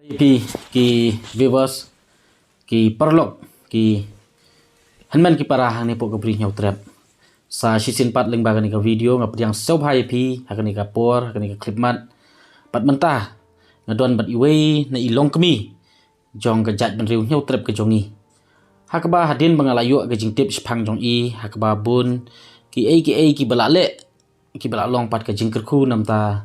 Pi ki viewers ki perlok ki hanman ki para hang ne pok kabri nyau trap sa sisin pat leng bagan ka video ngap yang sau bhai pi hakani ka por hakani ka clip mat pat mentah ngadon bat iwei na ilong kemi jong ka jat ban riu nyau trap ka jongi hakaba hadin bangalayo ka jing tip spang jong i hakaba bun ki bala long pat ka jing kerku namta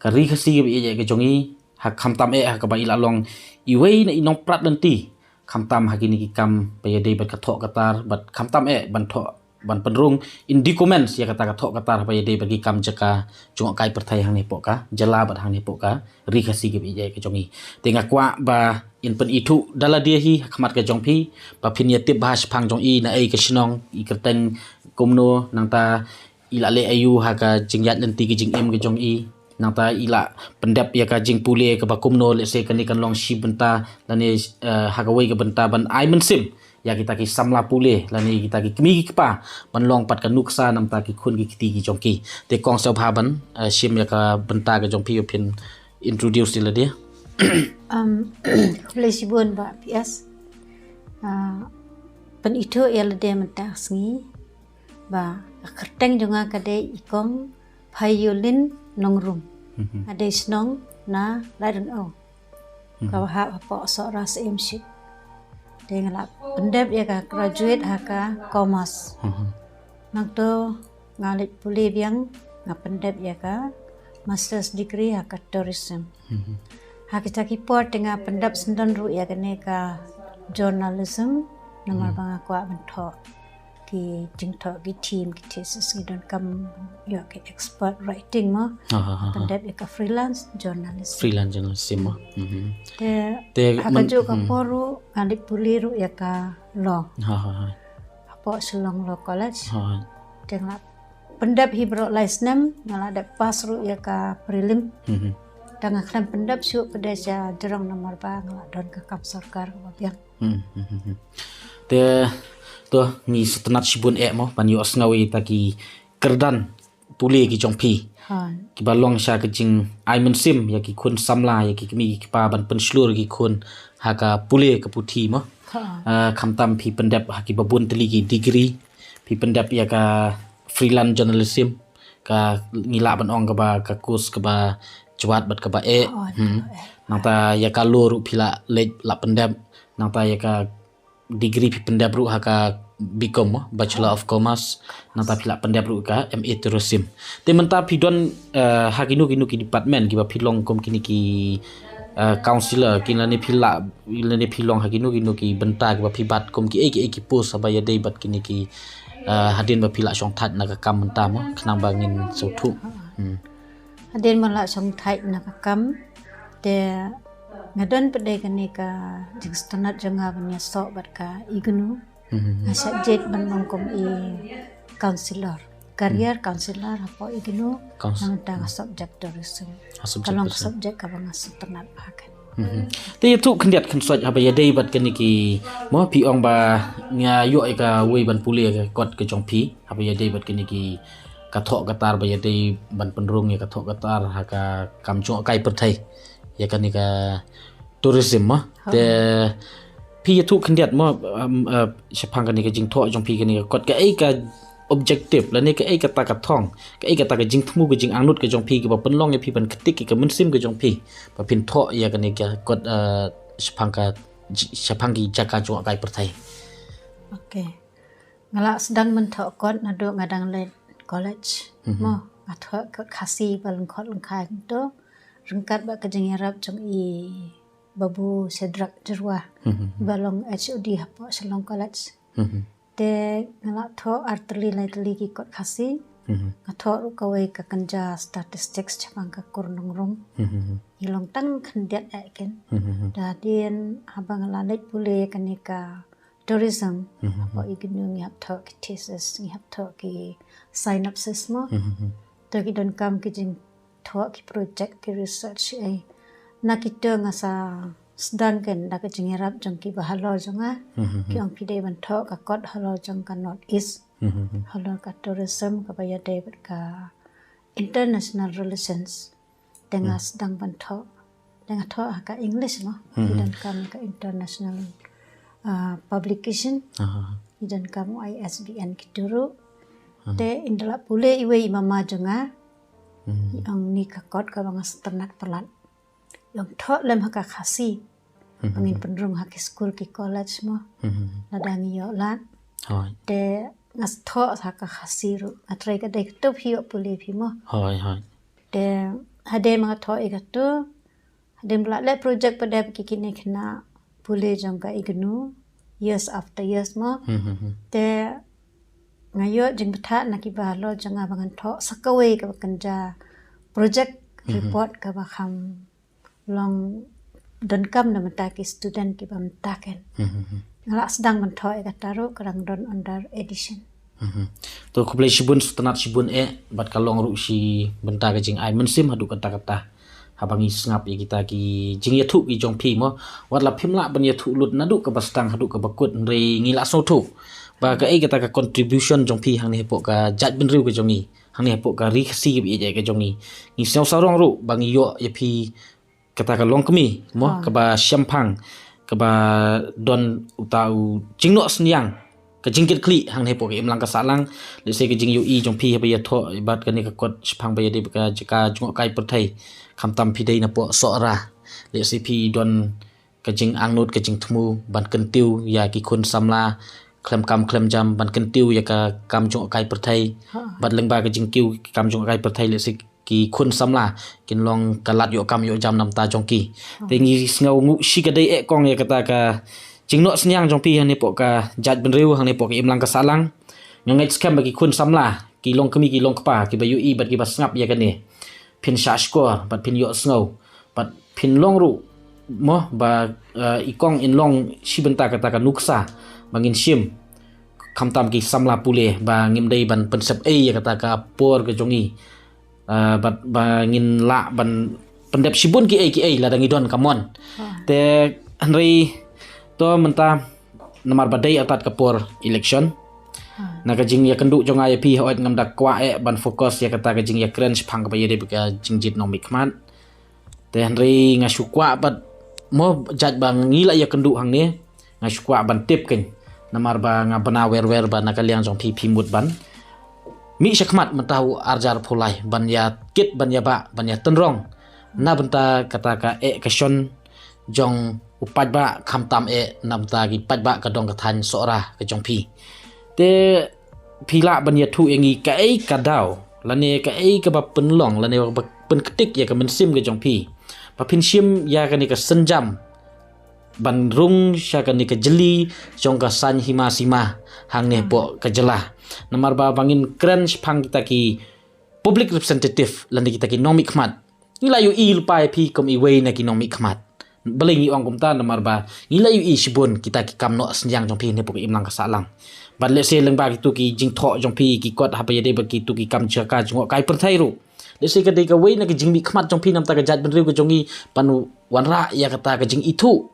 ka ri khasi ka jongi hak khamtam hakaba ila long iwei na inong prat nanti khamtam hakini ki kam payade bat kathok katar bat khamtam ban tho ban penrung in di comments ya kata kathok katar payade bagi kam jaka jong kai perthai hang ne poka jala bat hang ne poka ri khasi ki ije ke jongi tenga kwa ba in pen itu dala dia hi khmat ka jong phi ba phin ya tip bahas phang jong i na ai ka shinong i kerteng komno nangta ila le ayu ha ka jingyat nanti ki jing em ke jong i nangta ila pendap ya ka jing pule ka bakum no let's say kan long shi benta lani hakawai ka benta ban ai mensim ya kita ki samla pule lani kita ki kmi ki pa ban long pat ka nuksa namta ki khun ki kiti ki jongki te kong sa bhaban shim ya ka benta ka jongpi opin introduce dila dia Lesibun ba pias pen itu ya lede mentah sngi ba kerteng jonga kade ikong violin nongrum ada snong na laden o kau ha apa so ras emship dengan pendep ya ka graduate haka commerce nang to ngalit puli biang ngapendep ya ka master's degree haka tourism haka taki port dengan pendep sendan ru ya kene ka journalism nomor bang aku bento ki jingto ki team ki thesis ki don kam yo ki expert writing mo pendep ya ka freelance journalist mo te hakajo ka poru ngalit puli ru ya ka law apo Selong Law College tengah pendap hibro license ngala ada pas ru ya ka prelim dengan klan pendap su pedesa jerong nomor ba ngala don ka kam sarkar ko biang te to ni setenat sibun mo pan yo ngawi taki kerdan puli ki jongpi ki balong sha ke jing ai mensim ya ki khun samla ya ki kmi ki pa ban penslur ki khun haka puli ke puthi mo khamtam phi pendap ha ki babun teli ki degree phi pendap ya ka freelance journalism ka ngila ban ong ka ba ka kus ka ba chwat bat ka ba nangta ya ka lur phila le la pendap nangta ya ka degree phi pendap ru haka BCom Bachelor of Commerce nangta phila pendap ru ka MA tourism te menta phi don hakinu ki department ki ba philong kom kini ki counselor kinani phila ilani philong hakinu ki benta ki ba phibat kom ki ki post abaya dei bat kini ki hadin ba phila song that na ka kam menta mo khnang bangin so thu hadin mala song that na ka kam te ngadon pede kani ka jing stanat janga banya so bat ka ignu asa jet ban mongkom i counselor career counselor apa ignu nang ta subject tourism kalong subject ka bang stanat bakan te tu khndiat khan soj abaya dei bat kani ki mo pi ong ba nga yo ka wei ban puli ka kot ka jong phi abaya dei bat kani ki ka thok katar baya dei ban penrung ya ka thok katar ha ka kam chu kai perthai ya kani ka tourism mo te pi tu khndiat mo shapang kani ka jing tho jong pi kani kot ka ka objective la ne ka ka ta ka thong ka ta ka jing thmu ka jing anut ka jong pi ka ba penlong ya pi ban ktik ka munsim ka jong pi ba pin tho ya kani ka kot shapang ki jaka chu kai perthai okay ngala sedang mentho kot nado ngadang le college mo atho kot khasi balung khot lengkai to rengkat ba ka jing yarap jong i babu sedrak jerwa balong HOD hapo Selong College te ngala tho artli laitli ki kot khasi ngatho ru kawai ka kanja statistics chapang ka kurnong rum ilong tang khandiat aiken dadien habang lalit pule kanika tourism apo ignu ngi hap tho ki thesis ngi hap tho ki synopsis mo to ki don kam ki jing tho ki project ki research ai na kita ngasa sedangkan dak jengerap jong ki bahalo jonga ki ong pide ban tho ka kot halo jong ka north east halo ka tourism ka baya David ka international relations dengan sedang ban tho dengan tho ka English mo dan kami ka international publication dan kamu ISBN kituru te indala pule iwe imama jonga yang ni ka kot ka bang ternak pelat yang tho lem haka khasi pangin pendrung haki school ki college mo ladangi yo lat te ngas tho haka khasi ru atrai ka dek to phi pule phi mo te hade ma tho ikatu hade bla le project pada ki kini khna pule jong ka ignu years after years mo te ngayo jeng betha nakiba lo janga bangan tho sakawe ka kanja project report ka bakham long don kam na mataki student ki bam taken ngala sedang mentho ka taru kerang don under edition to kublai sibun stanat sibun bat kalong ru si benta ka jing ai mensim hadu kata habangi sngap ya kita ki jing ya thu ki jong phi mo wat la phimla ban ya thu lut nadu ka bastang hadu ka bakut re ngila so thu ba ka kata ka contribution jong phi hang ne po ka jat bin riu ka jong ni hang ne po ka ri khasi bi je ka jong ni sew sarong ru bang yo ya phi kata ka long kemi mo ka ba syampang ka ba don utau jingno sniang ka jingkit kli hang ne po ka imlang ka salang le se ka jing yu i jong phi ba ya tho bat ka ni ka kot phang ba ya de ka jika jong kai per thai kham tam phi dei na po so ra le se phi don ka jing angnut ka jing thmu ban kan tiu ya ki khun samla klem jam ban kan tiu ya ka kam jong kai per thai bat leng ba ka jing kiu kam jong kai per thai le se ki khun samla kin long kalat yo kam yo jam nam ta jong ki te ngi ngau ngu shi ka dei kong ya kata ka jingno sniang jong pi han ne po ka jat ben riu hang ne po ki imlang ka salang ngai scam bagi khun samla ki long kemi ki long kpa ki ba yu i bat ki ba snap ya ka ne pin sha score bat pin yo ngau bat pin long ru mo ba ikong in long shi benta kata ka nuksa bangin sim kham tam ki samla pule ba ngim dei ban pensep ya kata ka por ke jongi bat bangin la ban pendep sibun ki la dangi don kamon te anri to menta namar badai atat kapor election naga jing ya kendu jonga ya pi hoit ngam dak kwa ban fokus ya kata ka jing ya crunch phang ba yede ka jingjit nomik man te anri ngasukwa bat mo jat bang ngila ya kendu hang ne ngasukwa ban tip ken namar ba ngabana wer ba nakaliang jong pi mut ban mi syakmat mentahu arjar pulai ban ya kit ban ya ba ban ya tenrong na benta kata ka kasion jong upat ba kham tam namta gi pat ba ka dong ka than sora ka jong pi te pila ban ya thu engi ka ka daw lane ka ka ba penlong lane ba pen ketik ya ka mensim ka jong pi pa pin sim ya ka ni ka senjam ban rung sya ka ni ka jeli jong ka san hima sima hang ne po ka jelah namar ba bangin crunch phang kita ki public representative lane kita ki nomik khmat ila yu il pai pi kom i wei na ki nomik khmat belingi ong kumta namar ba ila yu i sibun kita ki kam no senjang jong pi ne po ki imlang ka salang ban le se leng ba ki tu ki jing tho jong pi ki kot ha pa yede ba ki tu ki kam chaka jong kai per thai ru le se ka de ka wei na ki jing mi khmat jong pi nam ta ka jat ben riu ka jongi panu wanra ya kata ka jing itu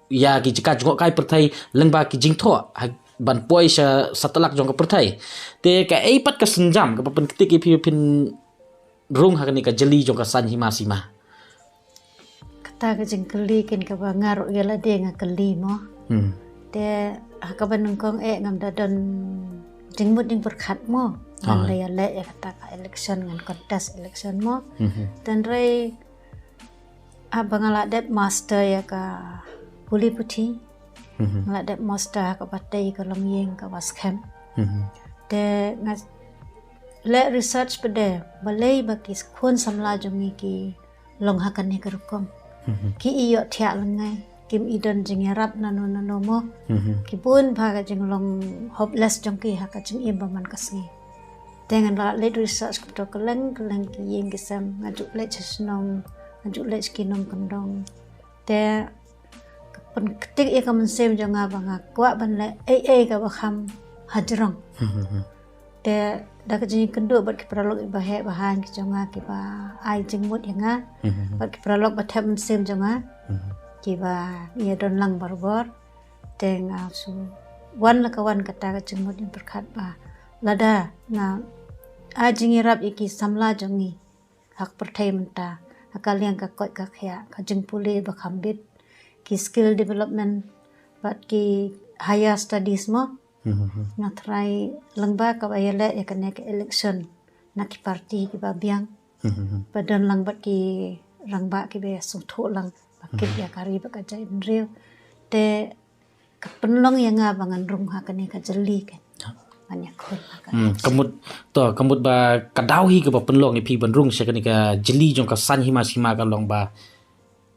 ya ki jika jong kai per thai leng ba ki jing tho ban poi sa satalak jong ka per thai te ka pat ka senjam ka pen ketik ki pin rung ha ni ka jeli jong ka san hima sima kata ka jing keli ken ka ba ngaru gela de nga keli mo te ka ban kong ngam da don jing mut ding berkhat mo ngan le ya kata ka election ngan contest election mo dan rei abangala det master ya ka puli puthi ngala det master ka batai ka long yeng ka was camp te ngas le research pede balai baki khon samla jongi ki long hakan ni karukom ki iyo thia langai kim idon jing yarap nano mo ki pun bhaga jing long hopeless jong ki haka jing imbaman kasngi dengan la le research ko keleng ki yeng kisam ngaju le chesnom ngaju le skinom kandong te pen ketik ya kamen sem jonga banga kwa ban le ka bakham hajrong te da ka jing kendo bat ki pralog bahe bahan ki jonga ki ba ai jing mut yanga bat ki pralog bat hem sem jonga ki ba ye don lang barbor teng su wan la kawan kata ka jing mut yang berkat ba lada na a jing rap iki samla jongi hak perthai menta akalian ka koi ka khya ka jing puli ba khambit ki skill development but ki higher studies mo nga try langba ka bayale ya kan ke election na ki party ki ba biang padan lang bat ki rangba ki be sung tho lang bakit ya kari ba ka jai real te ka penlong yang nga bangan rung ha kan ka jeli kan banyak kon kemud ba kadau hi ke ba penlong ni pi ban rung se kan ka jeli jong ka san hi ma ka long ba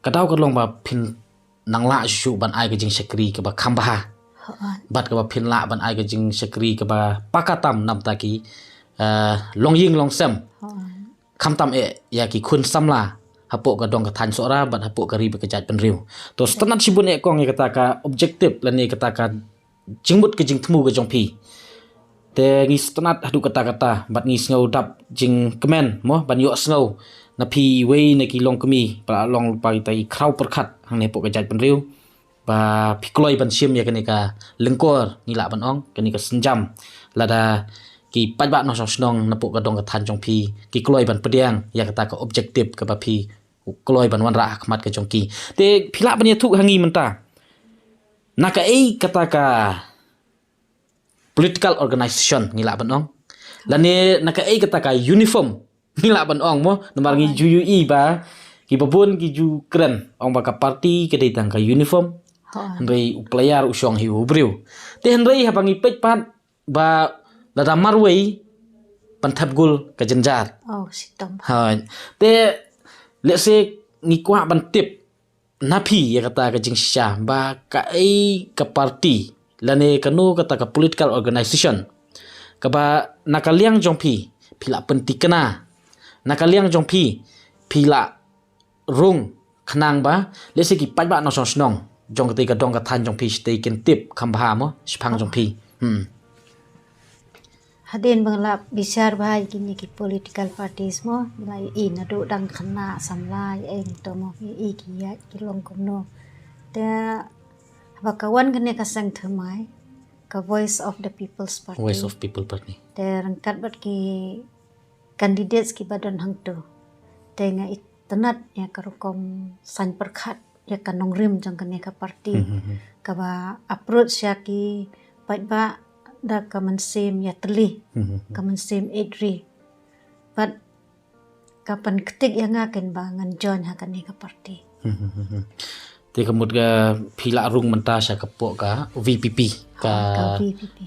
kadau ka long ba pin nang la shu ban ai ka jing sekri ke ba khamba bat ka ba pin la ban ai ka jing sekri ke ba pakatam nam ta ki long ying long sem kham tam ya ki khun samla hapok ka dong ka than sora bat hapok ka ri ba ka jat pen riu to stanat sibun kong ni kata ka objective lan ni kata ka jingbut ke jing thmu ka jong pi te ngi stanat hadu kata bat ngi snow dap jing kemen mo ban yo snow na pi wei ne ki long kemi pa long pa tai krau perkhat hang ne pok ka jat pen riu ba pi kloi ban sim ya ka ni ka lengkor ni la ban ong ka ni ka senjam lada ki pajba no snong na pok ka dong ka than jong pi ki kloi ban pediang ya kata ka objective ka ba pi kloi ban wan ra khmat ka jong ki te phila ban ye thu hangi menta naka kata ka political organization ngila ban ong lane naka kata ka uniform ngila ban ong mo namar ngi UUE ba ki babun ki ju kren ong ba ka party ke dei tang ka uniform handai player usong hi ubriu te handai ha bangi pej pat ba lada marwei panthap gul ka jenjar sitam te let's say ni kwa ban tip napi ya kata ka jing sha ba ka ka party lane kanu kata ka political organization ka ba nakaliang jongpi phila penti kana nakaliang jongpi phila rung khnang ba let's say ki pajba no snong jong ka dong ka than jongpi stay ken tip khamba mo spang jongpi hadin bangla bisar bahai kini ki political parties mo lai na do dang khana samlai to mo ki ya ki long komno te bakawan kene ka sang thamai ka voice of the people's party te rangkat bat ki candidates ki badan hangto te nga itanat ya karukom san perkhat ya kanong rim jang kene ka party ka ba approach ya ki ba da kaman sim ya teli kaman sim edri but kapan ketik yang akan bangan John hakan ni ka party te kamut ga phila rung menta sha kapok ka VPP ka VPP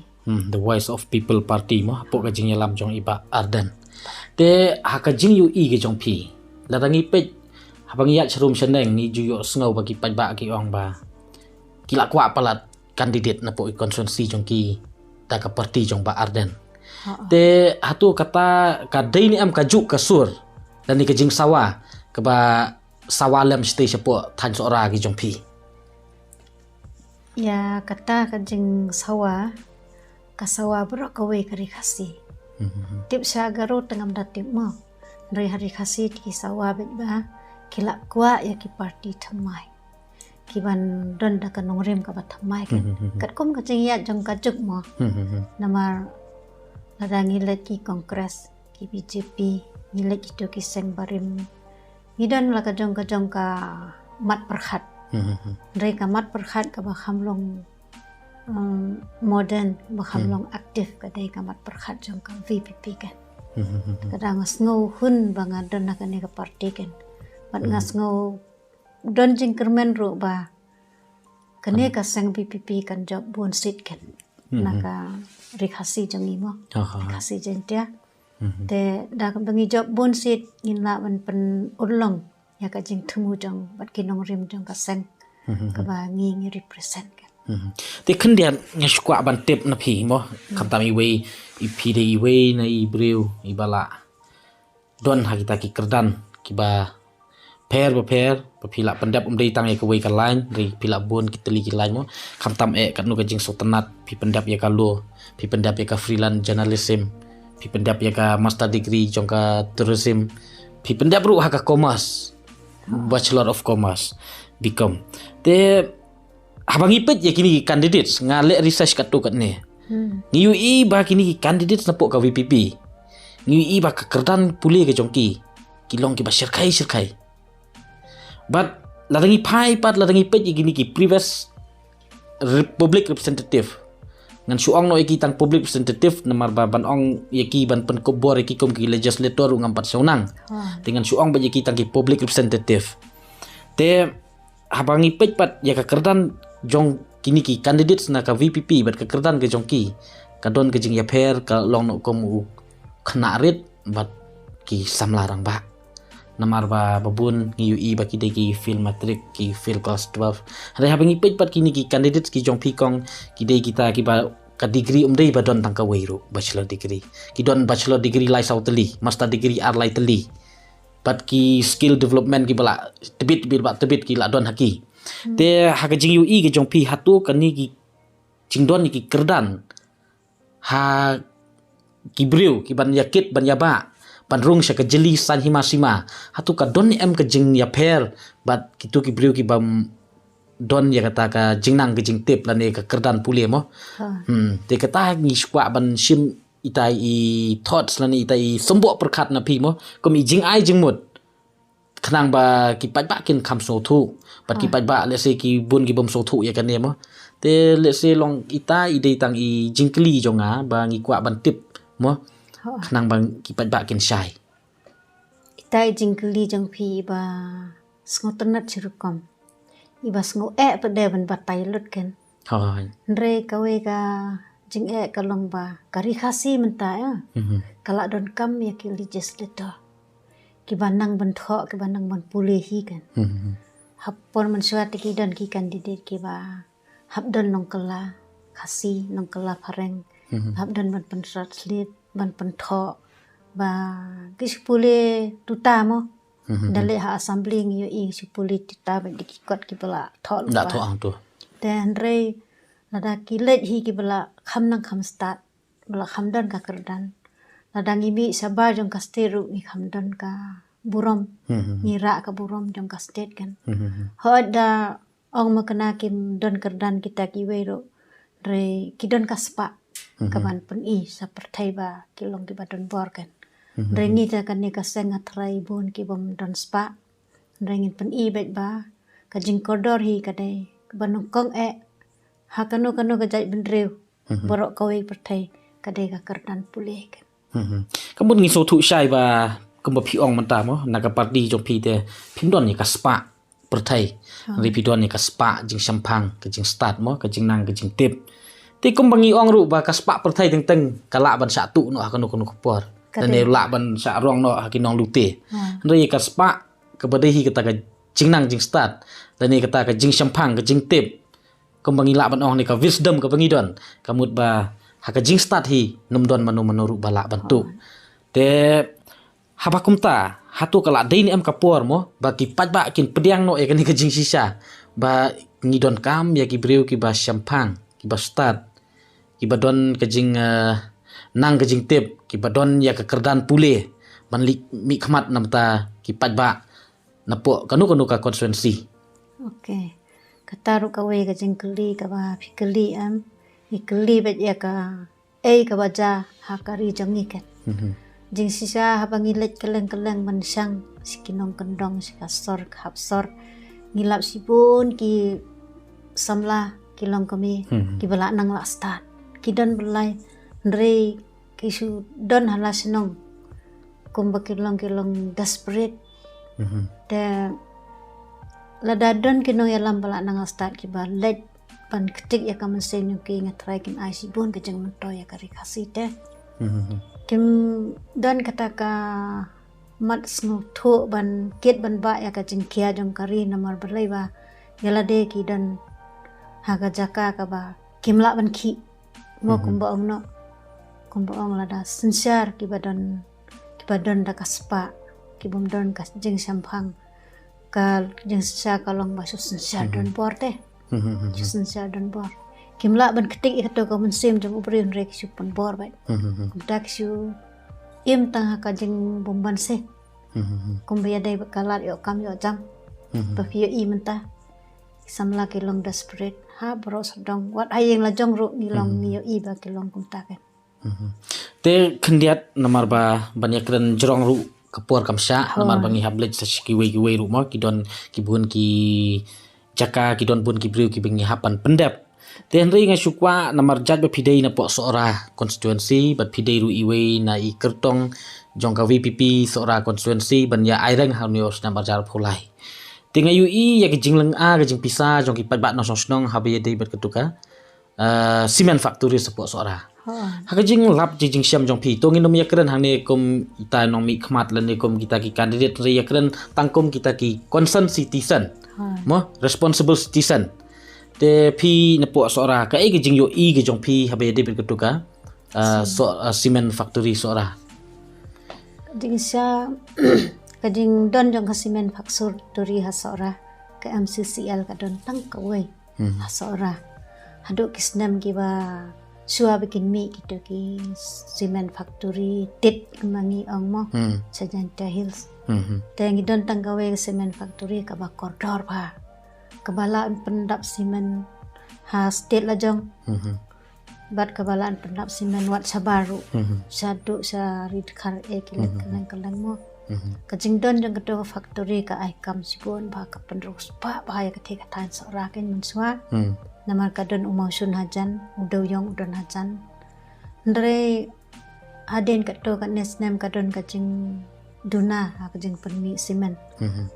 the voice of people party mo pok ka jing yalam jong iba ardan te haka jing yu ge jong pi ladangi pe habangi ya chrum seneng ni juyo sngo bagi pajba ki ong ba kila kwa palat candidate na po konstituensi jong ki ta ka parti jong ba arden te hatu kata ka dai ni am ka juk ka sur dan ni ka jing sawa ka ba sawalem stay sepo than sora ki jong pi ya kata ka jing sawa ka sawa bro ka we kari khasi tip sa garo tengam datip mo ri hari khasi ki sawa bet ba kila kwa ya ki parti thamai kiban don da kanong rem ka bathamai kat kom ka chingya jong ka juk mo namar ladangi leki kongres ki BJP nilai itu ki seng barim ngidan la ka jong ka mat perkhat rei ka mat perkhat ka ba khamlong modern ba khamlong aktif ka dei ka mat perkhat jong ka VPP kan kadang sngo hun banga don na ka ne ka party kan bat ngasngo don jing kermen ro ba kene ka sang PPP kan job bon sit kan naka rekhasi jangi mo rekhasi jentia te da ka bangi job bon sit in la ban pen ulong ya ka jing thumu jong bat kinong rim jong ka sang ka ba ngi represent kan te khendian nya skwa ban tip na phi mo khamtam i we i phi de i we na i breu i bala don ha kita ki kerdan ki ba pair phila pendap umdei tang e kawai ka line ri phila bon ki teli ki line mo khamtam kat nu ka jing sotanat phi pendap ya ka lo phi pendap ya ka freelance journalism phi pendap ya ka master degree jong ka tourism phi pendap ru ha ka commerce bachelor of commerce become te habangi pet ya kini candidates ngale research kat tu kat ne ngiu i ba kini candidates na pok ka VPP ngiu i ba ka kerdan puli ke jongki kilong ki ba sirkai but ladangi pai pat ladangi pej igini ki previous public representative ngan suang no iki tang public representative namar ba ban ong yaki ban pen kobor iki kom ki legislator ngam pat saunang dengan suang ba yaki tang ki public representative te habangi pej pat ya ka kerdan jong kini ki candidates na ka VPP bat ka kerdan ke jong ki kadon ke jing ya pher ka long no kom khna rit bat ki samlarang ba namar ba babun ngi ba ki de ki fil matric ki fil class 12 hari habangi pej pat kini ki candidates ki jong pikong ki de kita ki ba ka degree umdei ba don tangka weiru bachelor degree ki don bachelor degree lai sauteli master degree ar lai teli pat ki skill development ki bala tebit ki la don haki te haka jing ui ki jong pi hatu kani ki jingdon ki kerdan ha ki briu ki ban yakit ban yaba panrung sya ke jeli san himasima hatu ka don em ke jing ya pher bat kitu ki briu ki bam don ya kata ka jingnang ke jing tip lane ka kerdan pule mo te kata ngi skwa ban sim itai i thoughts lane itai sombo perkhat na pi mo komi jing ai jing mut khnang ba ki pat ba kin kham so thu bat ki pat ba le se ki bun ki bom so thu ya kan ne mo te le se long ita ide tang i jingkli jonga ba ngi kwa ban tip mo khnang bang ki pat ba kin shai itai jingkli jong pi ba sngotanat sirukom iba sngo pa de ban batai lut ken hoi re kawe ka jing ka long ba kari khasi menta ya kala don kam ya ki legislator ki banang ban tho ki banang ban pule hi kan happon man suat ki don ki candidate ki ba habdon nong kala khasi nong kala phareng habdon ban pansrat slit ban pentho ba kis pule tuta mo dale ha assembly ngi i si pule tuta ba dikikot ki bala tho da tho ang tu dan re lada ki let hi ki bala kham nang kham start bala khamdan ka kerdan lada ngi mi sabar jong ka steru ni khamdan ka burom ni ra ka burom jong ka state kan hoda ong makana kim don kerdan kita ki wero re ki don ka spa kaman pun i sa pertai ba kilong di badon bor kan rengi ta kan ni ka senga trai bun ki bom don spa rengin pun i bet ba ka jing kodor hi ka dai banung kong ha kanu ka jai bendreu borok kawe pertai ka dai ka kerdan pulih kan kamun ngi so thu shai ba kumba pi ong man ta mo naga party jong pi te phimdon ni ka spa pertai ri pi don ni ka spa jing sampang ka jing start mo ka jing nang ka jing tip ti kumbangi ong ru ba kaspa perthai teng kala ban sa tu no akanu kanu kupor dan ne la ban sa rong no hakinong lute re kaspa ka badehi kata ka jingnang jing start dan ne kata ka jing sampang ka jing tip kumbangi la ban ong ni ka wisdom ka bangi don kamut ba haka jing start hi num don manu ru bala ban tu te habakumta hatu kala dain em kapor mo ba ki pat ba kin pediang no e kan ka jing sisa ba ngidon kam ya ki breu ki ba sampang ki ba start kibadon kajing nang kajing tip kibadon ya kekerdan pule ban mi khmat namta kipat ba napo kanu ka konstituensi okay kataru ka we kajing keli ka ba fikeli am ikeli bet ya ka ka baja hakari jangi ken jing sisa habangi let keleng mansang sikinong kendong sikasor hapsor ngilap sipun ki samla kilong kami kibala nang la start kidan belai ndre kisu don halas nong kumba kilong desperate te lada don kinong yalam bala nang start ki ba let pan ketik ya kamen senyu ki ngatrai kin IC bon ke jeng mento ya kari kasih te kim don kata ka mat snu thu ban ket ban ba ya ka jeng kia jong kari namar belai ba yala de ki dan haga jaka ka ba kimla ban ki mo kumba ong lada sincere ki badan da kaspa ki bom don ka jing sampang ka jing sa kalong ba su sincere don porte sincere don bor kimla ban ketik ito ka munsim jam ubrin rek su pon bor ba dak su im tang ka jing bomban se kumba ya dai kalar yo kam yo jam ba fi i menta samla ki long desperate ha bro sedang wat ayeng la jong ru ni long ni yo i ba ki long kumta kan te khendiat namar ba banyak ren jerong ru kapur kamsha namar bangi hablet sa kiwe rumah kidon kibun ki jaka kidon bun ki briu ki bengi hapan pendap ten ri nga syukwa namar jat ba pidei na po seorang constituency bat pidei ru iwe na I kertong jong ka VPP seorang constituency ban ya aireng haunios namar jar phulai tinga UI ya ki jingleng a ke jing pisa jong ki pat ba no song habe dei bat ketuka cement factory sepo seorang hakajing lap jing siam jong pi tongin nom yakren hang ne kom ita nong mi khmat lan ne kom kita ki candidate ri yakren tangkom kita ki concerned citizen mo responsible citizen te pi na po sora ka e jing yo I ge jong pi habe de ber ketuka cement factory sora jing sia kajing don jong ka cement factory ha sora ka MCCL ka don tang ka wei ha sora haduk kisnam ki ba suah bikin mi gitu ki cement factory tit mangi ong mo sa Janta Hills te ngi don tanggawe cement factory ka ba koridor ba kebalaan pendap cement ha state la jong bat kebalaan pendap cement wat sabaru sadu sa ridkar kilat keleng mo kajing don jong kedo factory ka aikam sibon ba ka pendrus ba bahaya ketika tan seorang kan mensua namar kadon umau sun hajan udau yong udon hajan ndre aden kato kan nesnem kadon kajing duna kajing permi semen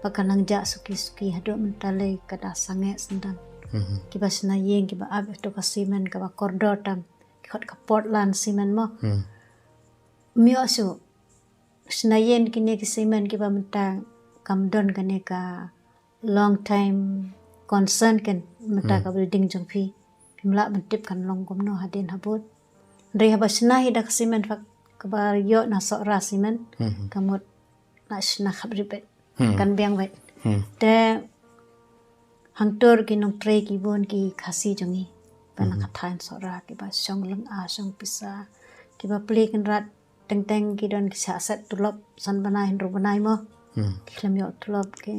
pakanang ja suki hado mentale kada sange sendang kibas na yeng kiba ab to ka semen ka koridor tam khot ka Portland semen mo mio su snayen kini ki semen kiba mentang kamdon kane ka long time concern kan mata ka building jong pi pimla mentip kan long komno haden habut re habasna hida simen fak kabar yo na sora simen kamot na sna khabribet kan biang wet te hangtor ki nong tre ki bon ki khasi jongi pana kathain sora ki ba song leng a song pisa ki ba pli kan rat teng ki don ki sa set tulop san banai ro banai mo klam yo tulop ki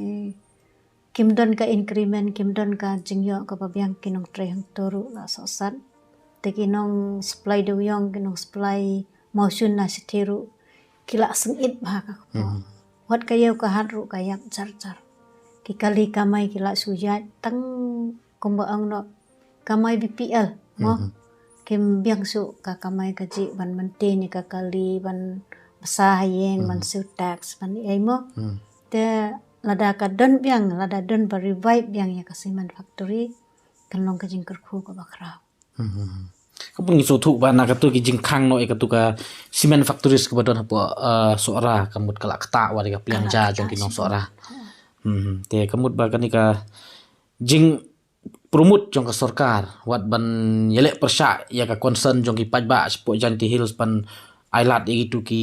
kimdon ka increment kimdon ka jingyo ka babyang kinong tre hang toru la sosat te kinong supply do yong kinong supply motion na sitiru kila sengit ba ka ko wat kayo ka hadru kayak jar ki kali kamay kila sujat tang kumbaang no kamay BPL mo kim biang su ka kamay kaji ban maintain ka kali ban basahayeng ban su tax ban ay mo te lada ka don biang lada don ba revive biang ya ka cement factory kanlong ka jing kerku ka bakraw kapung iso thu ba na ka tu ki jing khang no e ka tu ka cement factories ka badon hapo sora kamut kala kta wa ka pliang ja jong kinong sora te kamut ba kani ka jing promote jong ka sarkar wat ban yelek persya ya ka concern jong ki pajba spo Janta Hills pan ailat itu ki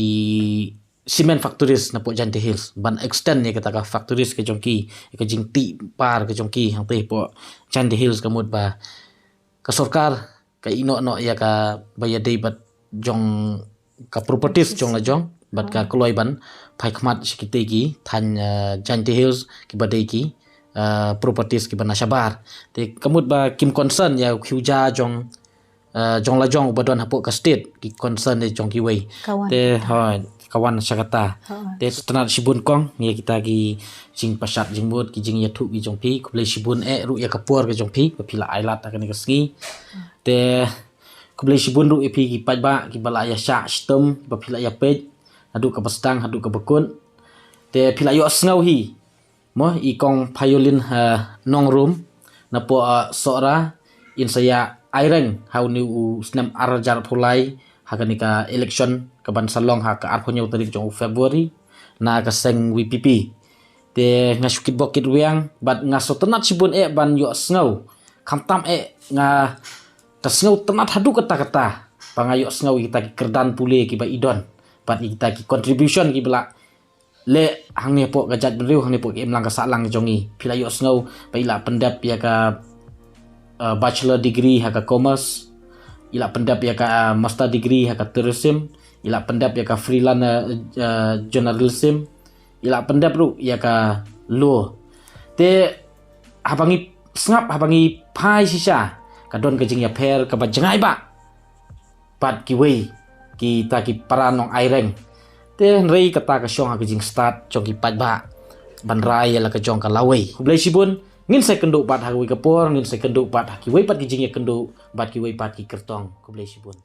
cement factories na po Janta Hills ban extend ya kata ka factories ke jongki ke jing ti par ke jongki hang te po Janta Hills kamut ba ka sarkar ka ino no ya ka bayadei bat jong ka properties jong la jong bat ka kloi ban phai khmat sikite ki than Janta Hills ki badei ki properties ki ban sabar te kamut ba kim concern ya khuja jong jong la jong badon hapo ka state ki concern de jong ki wei te kawan sakata te tanat sibun kong ya kita ki jing pasat jing bot ki jing ya thu ki jong pi kuble sibun ru ya kapur ke jong pi pila ailat akan ka ski te kuble sibun ru pi ki pajba ki bala ya sha stem ba pila ya pej adu ka pastang adu ka bekun te pila yo snau hi mo I kong violin nong room na po sora in saya aireng how ni u snam arjar phulai hakanika election kaban salong ha ka arphonyo tarik jong February na ka seng WPP te ngasukit bokit wiang bat ngaso tenat sibun ban yo snau kamtam nga ta snau tenat hadu kata pangayo snau kita ki kerdan pule ki ba idon bat kita ki contribution ki bela le hang ne po gajat beriu hang ne po ki emlang ka salang jongi pila yo snau ba ila pendap ya ka bachelor degree ha ka commerce ila pendap ya ka master degree ha ka tourism ila pendap ya ka freelance journalism ila pendap ru ya ka law te habangi snap habangi pai sisa kadon kajing ya per ka bajengai ba pat ki wei ki ta ki paranong aireng te rei kata ka syong ha jing start chong ki pat ba ban rai la ka jong ka lawei blai sibun ngin sai kenduk pat ha wi kapor ngin sai kenduk pat ha ki wei pat ki jing ya kenduk bat ki wei pat ki kertong ku blai sibun